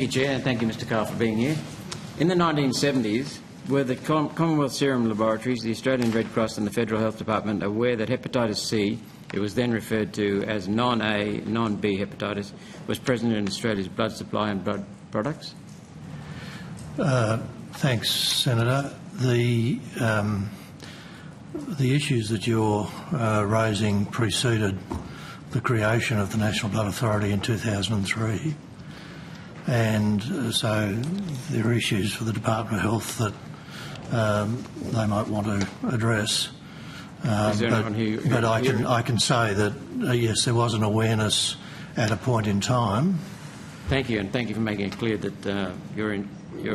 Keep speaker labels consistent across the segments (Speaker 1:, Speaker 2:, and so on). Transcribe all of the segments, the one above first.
Speaker 1: Thank you, Chair, and thank you, Mr Carl, for being here. In the 1970s, were the Commonwealth Serum Laboratories, the Australian Red Cross and the Federal Health Department aware that hepatitis C, it was then referred to as non-A, non-B hepatitis, was present in Australia's blood supply and blood products?
Speaker 2: Thanks, Senator. The issues that you're raising preceded the creation of the National Blood Authority in 2003. And so there are issues for the Department of Health that they might want to address. But I can say that, yes, there was an awareness at a point in time.
Speaker 1: Thank you, and thank you for making it clear that your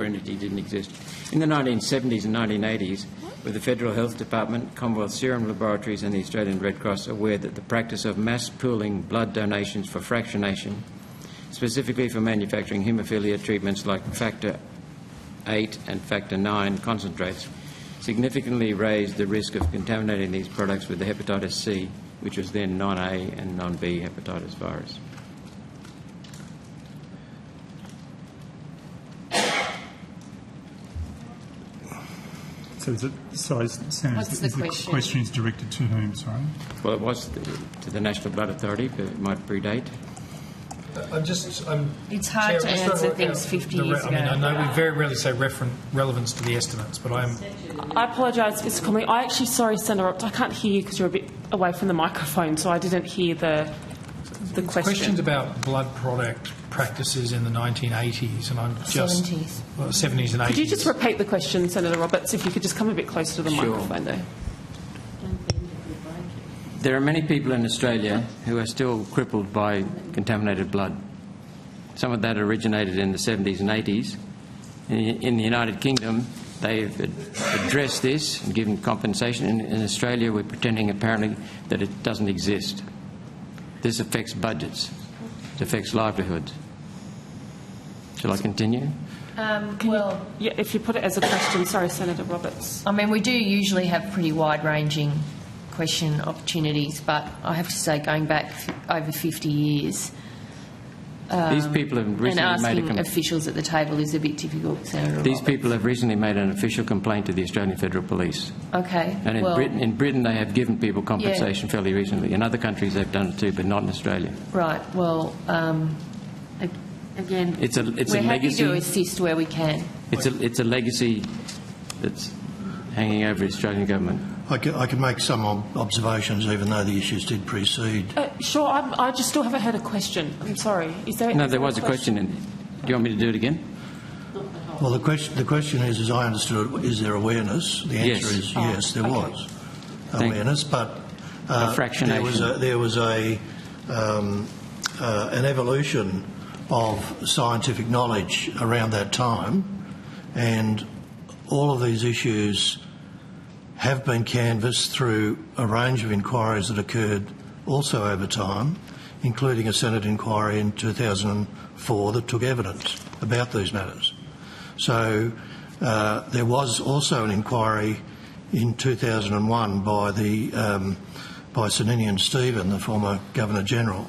Speaker 1: entity didn't exist. In the 1970s and 1980s, were the Federal Health Department, Commonwealth Serum Laboratories and the Australian Red Cross aware that the practice of mass pooling blood donations for fractionation, specifically for manufacturing haemophilia treatments like factor 8 and factor 9 concentrates, significantly raised the risk of contaminating these products with the hepatitis C, which was then non-A and non-B hepatitis virus?
Speaker 3: Sorry, Senator, the question is directed to whom, sorry?
Speaker 1: Well, it was to the National Blood Authority, but it might predate.
Speaker 4: It's hard to answer things 50 years ago.
Speaker 5: I know we very rarely say relevance to the estimates, but I
Speaker 6: apologise, Mr. Conley. Sorry, Senator, I can't hear you because you're a bit away from the microphone, so I didn't hear the question.
Speaker 5: Questions about blood product practices in the 1980s, and I'm just
Speaker 4: 70s.
Speaker 5: Well, 70s and 80s.
Speaker 6: Could you just repeat the question, Senator Roberts? If you could just come a bit closer to the microphone there.
Speaker 1: There are many people in Australia who are still crippled by contaminated blood. Some of that originated in the 70s and 80s. In the United Kingdom, they've addressed this and given compensation. In Australia, we're pretending apparently that it doesn't exist. This affects budgets. It affects livelihoods. Shall I continue?
Speaker 6: If you put it as a question. Sorry, Senator Roberts.
Speaker 4: I mean, we do usually have pretty wide-ranging question opportunities, but I have to say, going back over 50 years,
Speaker 1: these people have recently
Speaker 4: and asking
Speaker 1: made
Speaker 4: officials at the table is a bit difficult, Senator
Speaker 1: These
Speaker 4: Roberts.
Speaker 1: people have recently made an official complaint to the Australian Federal Police.
Speaker 4: Okay.
Speaker 1: And in Britain, they have given people compensation fairly recently. In other countries, they've done it too, but not in Australia.
Speaker 4: Right. Well, again, we're happy to assist where we can.
Speaker 1: It's a legacy that's hanging over the Australian government.
Speaker 2: I can make some observations, even though the issues did precede.
Speaker 6: Sure, I just still haven't heard a question. I'm sorry.
Speaker 1: There was a question. Do you want me to do it again?
Speaker 2: Well, the question is, as I understood it, is there awareness? The answer is yes, there was awareness, but there was an evolution of scientific knowledge around that time, and all of these issues have been canvassed through a range of inquiries that occurred also over time, including a Senate inquiry in 2004 that took evidence about these matters. So there was also an inquiry in 2001 by Sir Ninian Stephen, the former Governor-General,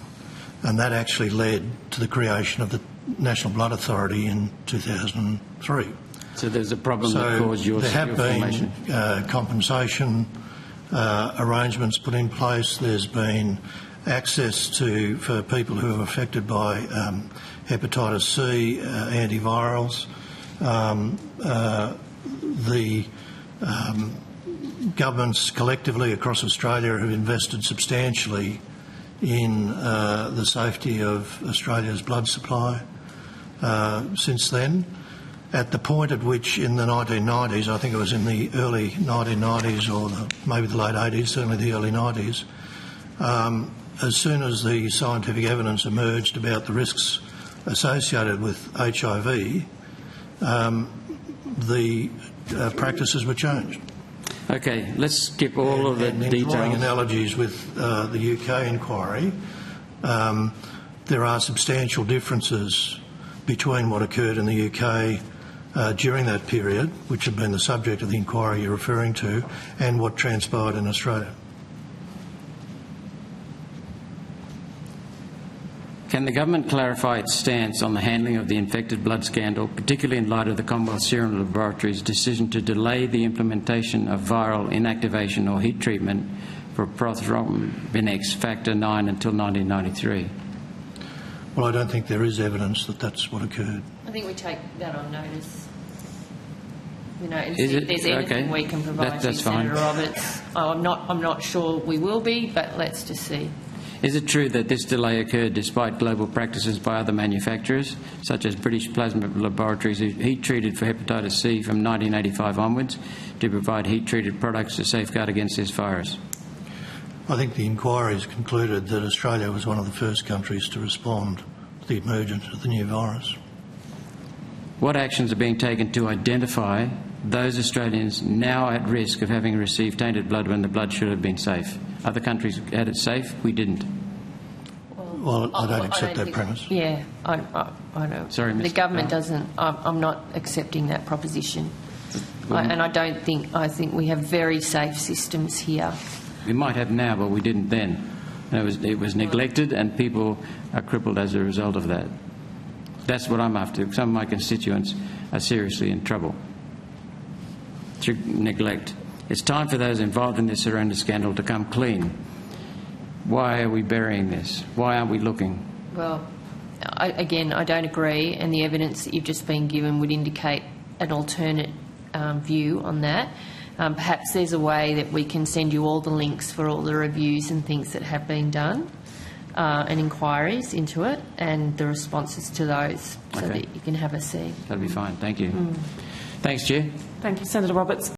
Speaker 2: and that actually led to the creation of the National Blood Authority in 2003.
Speaker 1: So there's a problem that caused your formation.
Speaker 2: There have been compensation arrangements put in place. There's been access for people who are affected by hepatitis C, antivirals. The governments collectively across Australia have invested substantially in the safety of Australia's blood supply since then. At the point at which in the 1990s, I think it was in the early 1990s or maybe the late 80s, certainly the early 90s, as soon as the scientific evidence emerged about the risks associated with HIV, the practices were changed.
Speaker 1: Okay, let's skip all of the details.
Speaker 2: Drawing analogies with the UK inquiry, there are substantial differences between what occurred in the UK during that period, which had been the subject of the inquiry you're referring to, and what transpired in Australia.
Speaker 1: Can the government clarify its stance on the handling of the infected blood scandal, particularly in light of the Commonwealth Serum Laboratory's decision to delay the implementation of viral inactivation or heat treatment for prothrombinase factor 9 until 1993?
Speaker 2: Well, I don't think there is evidence that that's what occurred.
Speaker 4: I think we take that on notice. You know, and
Speaker 1: Is
Speaker 4: see
Speaker 1: it?
Speaker 4: if there's anything
Speaker 1: Okay.
Speaker 4: we can provide
Speaker 1: That's
Speaker 4: you,
Speaker 1: fine.
Speaker 4: Senator Roberts. I'm not sure we will be, but let's just see.
Speaker 1: Is it true that this delay occurred despite global practices by other manufacturers, such as British Plasma Laboratories, who heat-treated for hepatitis C from 1985 onwards to provide heat-treated products to safeguard against this virus?
Speaker 2: I think the inquiries concluded that Australia was one of the first countries to respond to the emergence of the new virus.
Speaker 1: What actions are being taken to identify those Australians now at risk of having received tainted blood when the blood should have been safe? Other countries had it safe, we didn't.
Speaker 2: Well, I don't accept that premise.
Speaker 4: Yeah, I don't.
Speaker 1: Sorry,
Speaker 4: The
Speaker 1: Ms.
Speaker 4: government
Speaker 1: Brown.
Speaker 4: doesn't. I'm not accepting that proposition. And I don't think. I think we have very safe systems here.
Speaker 1: We might have now, but we didn't then. And it was neglected, and people are crippled as a result of that. That's what I'm after. Some of my constituents are seriously in trouble through neglect. It's time for those involved in this horrendous scandal to come clean. Why are we burying this? Why aren't we looking?
Speaker 4: Well, again, I don't agree, and the evidence that you've just been given would indicate an alternate view on that. Perhaps there's a way that we can send you all the links for all the reviews and things that have been done and inquiries into it and the responses to those so
Speaker 1: Okay.
Speaker 4: that you can have a see.
Speaker 1: That'll be fine. Thank you. Thanks, Chair.
Speaker 6: Thank you, Senator Roberts.